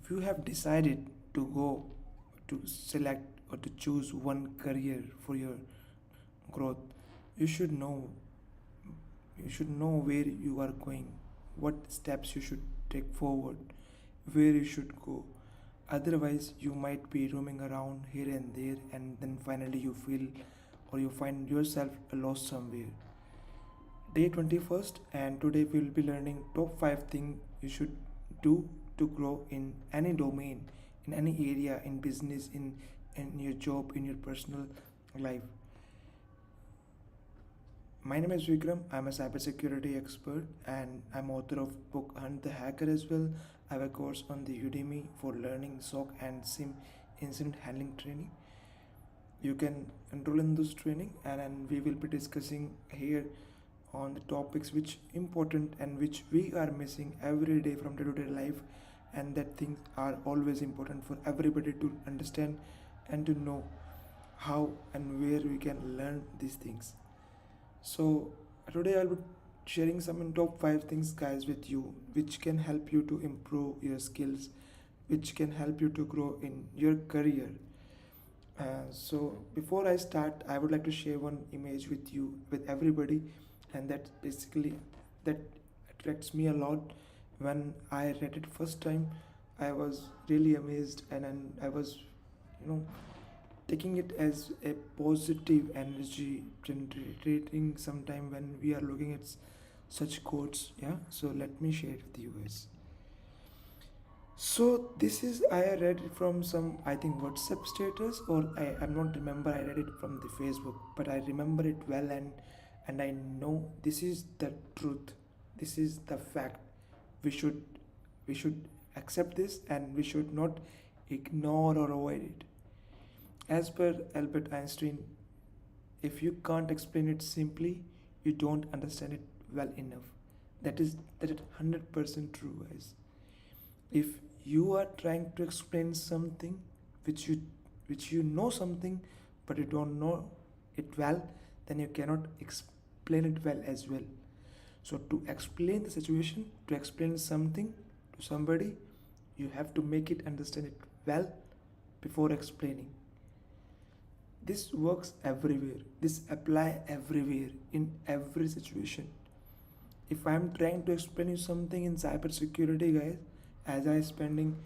if you have decided to go to select or to choose one career for your growth, you should know where you are going, what steps you should take forward, where you should go. Otherwise, you might be roaming around here and there, and then finally you feel or you find yourself lost somewhere. Day 21st, and today we will be learning top 5 things you should do to grow in any domain, in any area, in business, in your job, in your personal life. My name is Vikram. I'm a cybersecurity expert and I'm author of book Hunt the Hacker as well. I have a course on the Udemy for learning SOC and SIEM incident handling training. You can enroll in this training, and we will be discussing here on the topics which important and which we are missing every day from day-to-day life, and that things are always important for everybody to understand and to know how and where we can learn these things. So today I'll be sharing some top 5 things guys with you which can help you to improve your skills, which can help you to grow in your career. So before I start, I would like to share one image with you, with everybody, and that basically that attracts me a lot. When I read it first time, I was really amazed, and then I was, you know, taking it as a positive energy generating sometime when we are looking at such quotes. Yeah, so let me share it with you guys. So this is I read it from some, I think, WhatsApp status, or I'm not remember, I read it from the Facebook, but I remember it well, and I know this is the truth, this is the fact. We should we should accept this, and we should not ignore or avoid it. As per Albert Einstein, if you can't explain it simply, you don't understand it well enough. That is 100% true, guys. If you are trying to explain something which you know something, but you don't know it well, then you cannot explain it well as well. So to explain the situation, to explain something to somebody, you have to make it understand it well before explaining. This works everywhere, this apply everywhere, in every situation. If I'm trying to explain you something in cybersecurity, guys, as I spending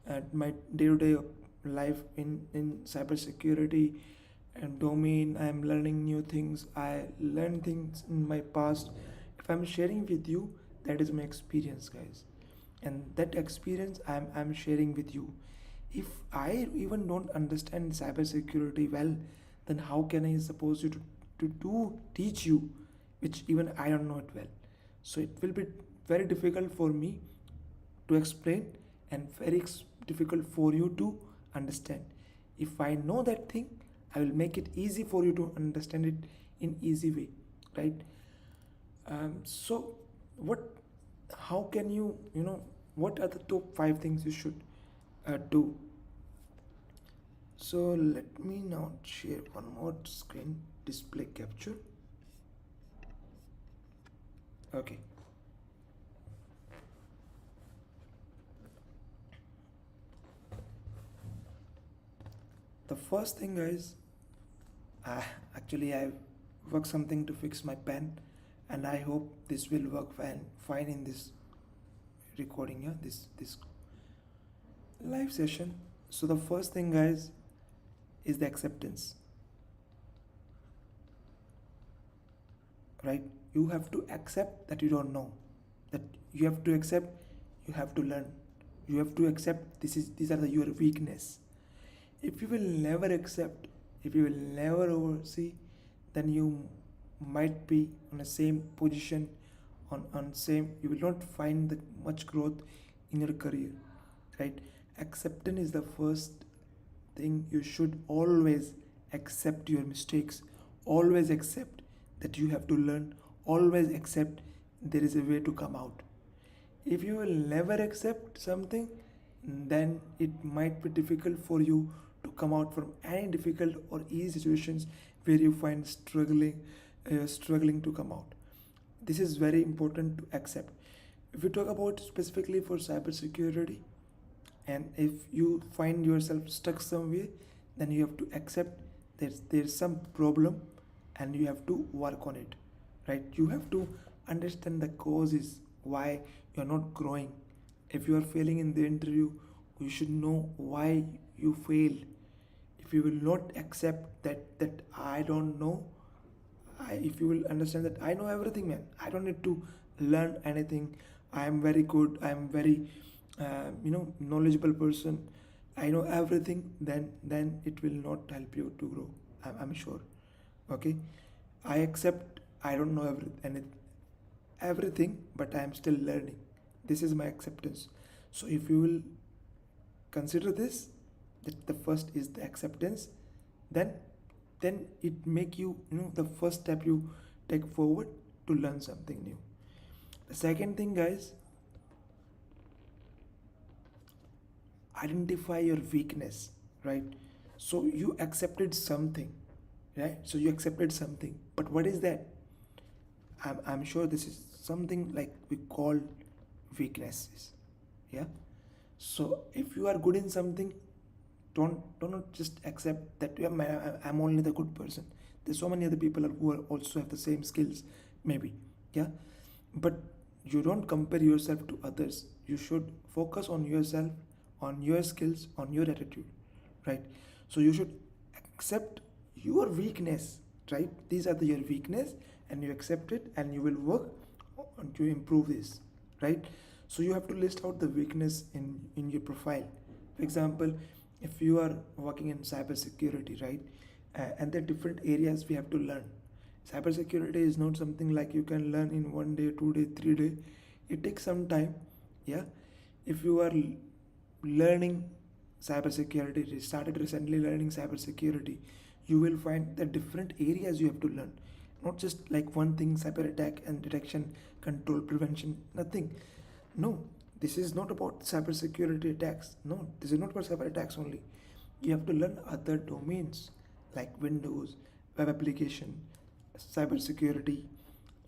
at my day-to-day life in cybersecurity and domain, I'm learning new things, I learn things in my past. If I'm sharing with you, that is my experience, guys, and that experience I'm sharing with you. If I even don't understand cybersecurity well, then how can I suppose you to do teach you which even I don't know it well? So it will be very difficult for me to explain, and very difficult for you to understand. If I know that thing, I will make it easy for you to understand it in easy way, right? So what how can you know what are the top 5 things you should do? So let me now share one more screen display capture. Okay. The first thing, guys, actually I worked something to fix my pen, and I hope this will work fine in this recording, yeah, this live session. So the first thing, guys, is the acceptance, right? You have to accept that you don't know, that you have to accept, you have to learn, you have to accept these are your weakness. If you will never accept, if you will never oversee, then you might be on the same position, on same, you will not find that much growth in your career, right? Acceptance is the first thing. You should always accept your mistakes, always accept that you have to learn, always accept there is a way to come out. If you will never accept something, then it might be difficult for you to come out from any difficult or easy situations where you find struggling to come out. This is very important to accept. If we talk about specifically for cybersecurity, And if you find yourself stuck somewhere, then you have to accept there's some problem and you have to work on it, right? You have to understand the causes why you're not growing. If you are failing in the interview, you should know why you failed. If you will not accept that I don't know, if you will understand that I know everything, man, I don't need to learn anything, I am very good, I am very knowledgeable person, I know everything, then it will not help you to grow. I'm sure. Okay, I accept I don't know everything, but I am still learning. This is my acceptance. So if you will consider this, that the first is the acceptance, then it make you, the first step you take forward to learn something new. The second thing, guys, identify your weakness, right? So you accepted something, right? So you accepted something, but what is that? I'm sure this is something like we call weaknesses. Yeah. So if you are good in something, don't just accept that, yeah, I'm only the good person. There's so many other people who are also have the same skills, maybe. Yeah. But you don't compare yourself to others. You should focus on yourself, on your skills, on your attitude, right? So you should accept your weakness, right? These are your weakness, and you accept it, and you will work on to improve this, right? So you have to list out the weakness in your profile. For example, if you are working in cybersecurity, right, and there are different areas we have to learn. Cybersecurity is not something like you can learn in 1 day, 2 day, 3 day. It takes some time. Yeah. If you are learning cybersecurity, started recently learning cybersecurity, you will find the different areas you have to learn. Not just like one thing, cyber attack and detection, control, prevention, nothing. No, this is not about cybersecurity attacks. No, this is not about cyber attacks only. You have to learn other domains like Windows, web application, cybersecurity,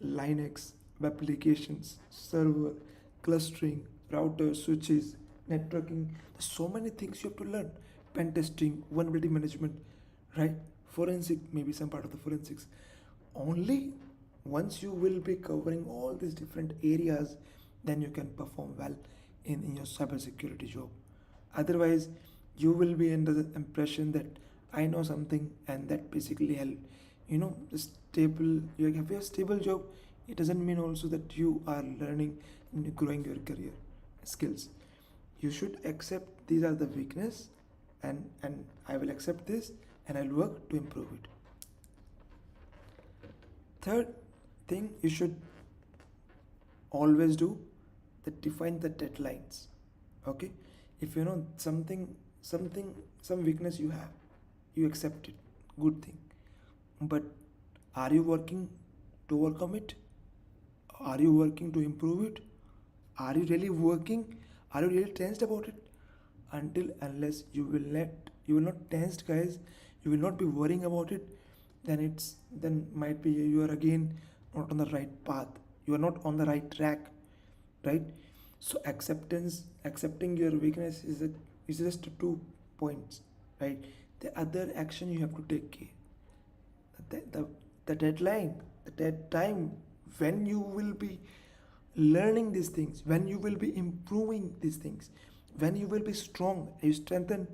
Linux, web applications, server, clustering, routers, switches, networking. There's so many things you have to learn. Pen testing, vulnerability management, right? Forensic, maybe some part of the forensics. Only once you will be covering all these different areas, then you can perform well in your cybersecurity job. Otherwise, you will be under the impression that I know something and that basically help. The stable, you have a stable job, it doesn't mean also that you are learning and growing your career skills. You should accept these are the weakness, and I will accept this and I'll work to improve it. Third thing you should always do, that define the deadlines. Okay, if you know some weakness you have, you accept it, good thing. But are you working to overcome it? Are you working to improve it? Are you really working? Are you really tensed about it? Until unless you will not tensed, guys, you will not be worrying about it, then might be you are again not on the right path, you are not on the right track, right? So accepting your weakness is just 2 points, right? The other action you have to take care, the deadline, the dead time when you will be learning these things, when you will be improving these things, when you will be strong, you strengthen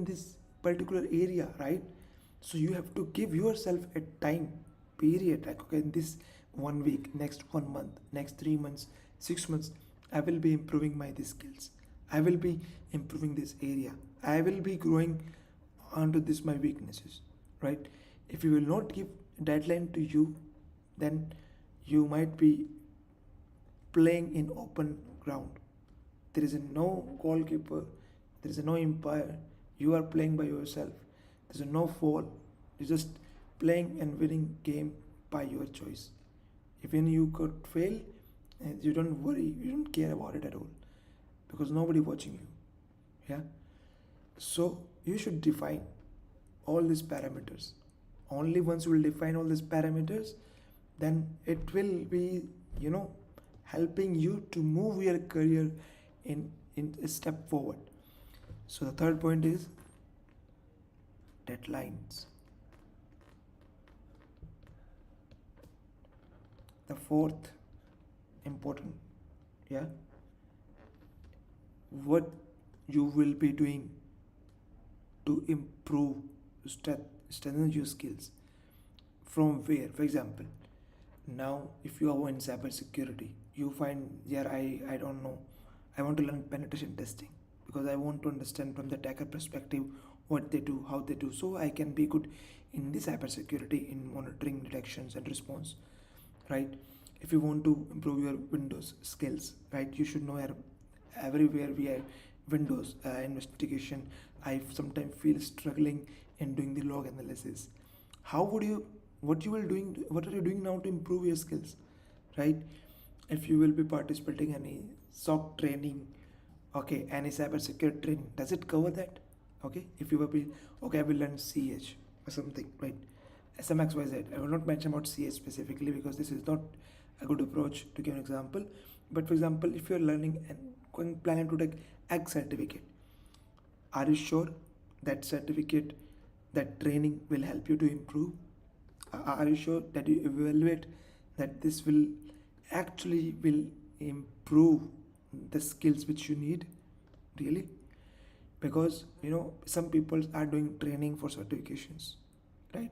this particular area, right? So you have to give yourself a time period, like, okay, in this 1 week, next 1 month, next 3 months, 6 months, I will be improving my these skills, I will be improving this area, I will be growing onto this my weaknesses, right? If you will not give deadline to you, then you might be playing in open ground. There is no goalkeeper, there is no umpire. You are playing by yourself. There is no fall. You're just playing and winning game by your choice. Even you could fail, and you don't worry, you don't care about it at all, because nobody watching you. Yeah. So you should define all these parameters. Only once you will define all these parameters, then it will be, helping you to move your career in a step forward. So the third point is deadlines. The fourth important, yeah, what you will be doing to improve, strengthen your skills. From where? For example, now if you are in cybersecurity, you find, yeah, I don't know, I want to learn penetration testing because I want to understand from the attacker perspective what they do, how they do, so I can be good in the cybersecurity in monitoring, detections, and response, right? If you want to improve your Windows skills, right, you should know everywhere we have Windows investigation. I sometimes feel struggling in doing the log analysis. How would you, what you will doing, what are you doing now to improve your skills, right? If you will be participating in any SOC training, okay, any cyber security training, does it cover that? Okay, if you will be, okay, I will learn CH or something, right? SMXYZ. I will not mention about CH specifically because this is not a good approach to give an example. But for example, if you are learning and planning to take X certificate, are you sure that certificate, that training will help you to improve? Are you sure that you evaluate that this will actually will improve the skills which you need? Really? Because some people are doing training for certifications, right?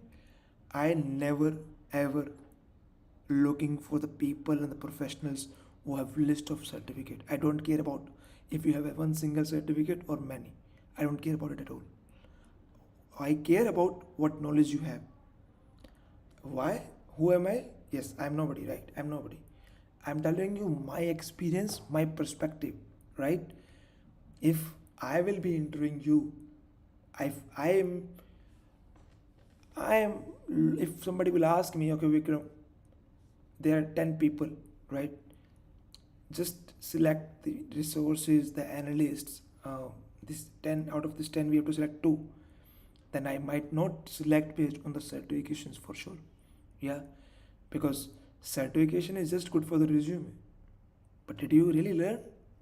I never ever looking for the people and the professionals who have list of certificate. I don't care about if you have one single certificate or many. I don't care about it at all. I care about what knowledge you have. Why? Who am I? Yes, I'm nobody, right? I'm nobody. I'm telling you my experience, my perspective, right? If I will be interviewing you, I am, I am. If somebody will ask me, okay, Vikram, there are 10 people, right? Just select the resources, the analysts. This 10, out of this 10, we have to select two. Then I might not select based on the certifications for sure. Yeah, because certification is just good for the resume. But did you really learn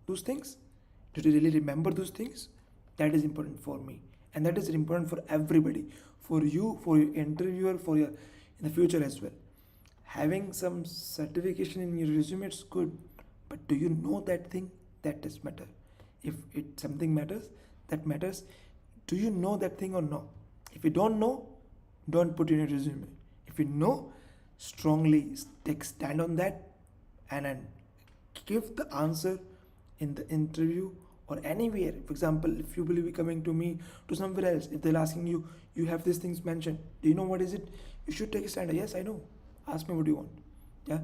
those things? Did you really remember those things? That is important for me, and that is important for everybody, for you, for your interviewer, for your in the future as well. Having some certification in your resume, it's good, but do you know that thing? That does matter. If it something matters, that matters. Do you know that thing or no? If you don't know, don't put in your resume. If you know, strongly take stand on that, and give the answer in the interview or anywhere. For example, if you will be coming to me to somewhere else, if they're asking you, you have these things mentioned, do you know what is it? You should take a stand. Yes, I know. Ask me what you want. Yeah.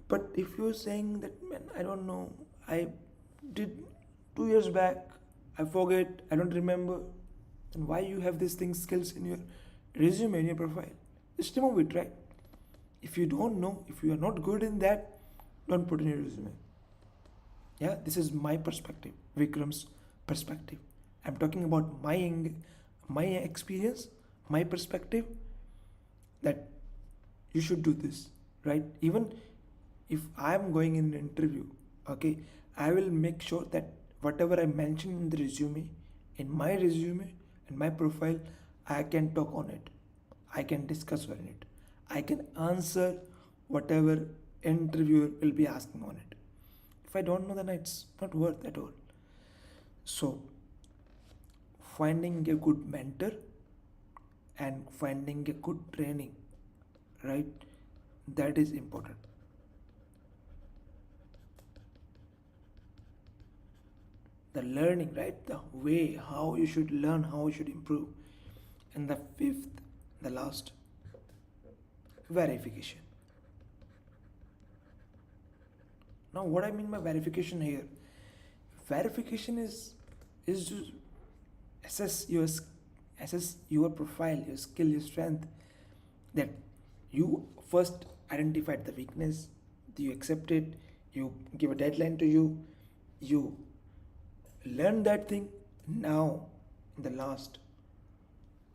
But if you're saying that, man, I don't know, I did 2 years back, I forget, I don't remember, then why you have these things, skills in your resume, in your profile? Just remove it, right? If you don't know, if you are not good in that, don't put in your resume. Yeah, this is my perspective, Vikram's perspective. I'm talking about my experience, my perspective, that you should do this, right? Even if I'm going in an interview, okay, I will make sure that whatever I mention in the resume, in my resume, in my profile, I can talk on it. I can discuss on it. I can answer whatever interviewer will be asking on it. If I don't know, then it's not worth at all. So, finding a good mentor and finding a good training, right? That is important. The learning, right? The way how you should learn, how you should improve. And the fifth, the last, verification. Now, what I mean by verification here, verification is to assess your profile, your skill, your strength. That you first identified the weakness, you accept it, you give a deadline to you learn that thing. Now, in the last,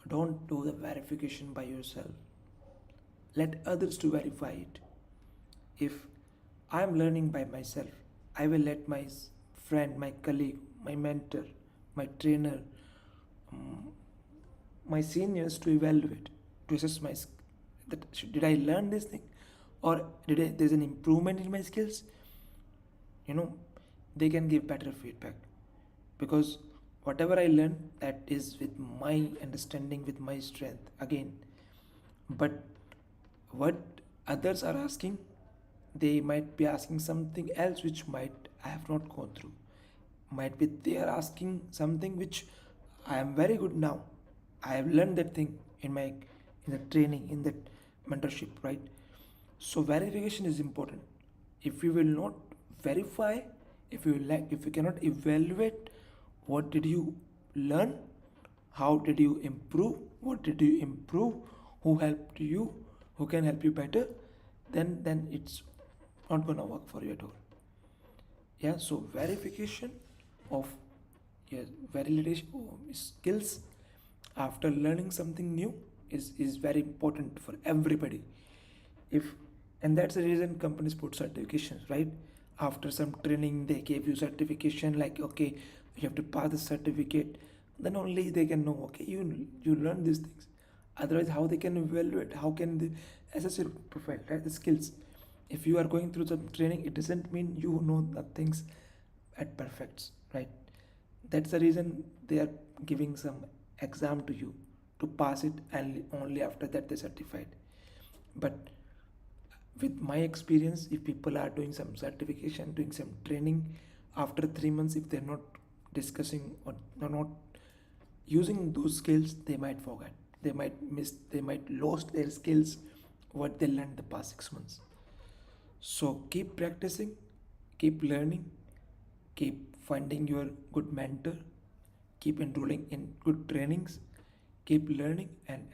don't do the verification by yourself. Let others to verify it. If I am learning by myself, I will let my friend, my colleague, my mentor, my trainer, my seniors to evaluate, to assess my that did I learn this thing, or there's an improvement in my skills. You know, they can give better feedback, because whatever I learn, that is with my understanding, with my strength again. But what others are asking, they might be asking something else which might I have not gone through. Might be they are asking something which I am very good now. I have learned that thing in the training, in that mentorship, right? So verification is important. If you will not verify, if you cannot evaluate what did you learn, how did you improve, what did you improve, who helped you, who can help you better, then it's not gonna work for you at all. Yeah, so verification of your validation skills after learning something new is very important for everybody. If And that's the reason companies put certifications, right? After some training they gave you certification, like okay, you have to pass the certificate, then only they can know, okay, you learn these things. Otherwise, how they can evaluate, how can they assess your profile, right? The skills. If you are going through some training, it doesn't mean you know the things at perfects, right? That's the reason they are giving some exam to you to pass it, and only after that they certified. But with my experience, if people are doing some certification, doing some training, after 3 months, if they're not discussing or not using those skills, they might forget, they might miss, they might lost their skills, what they learned the past 6 months. So keep practicing, keep learning, keep finding your good mentor, keep enrolling in good trainings, keep learning, and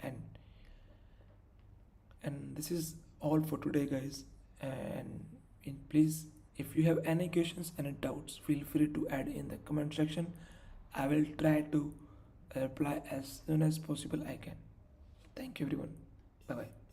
this is all for today, guys. And please, if you have any questions, any doubts, feel free to add in the comment section. I will try to reply as soon as possible I can. Thank you, everyone. Bye bye.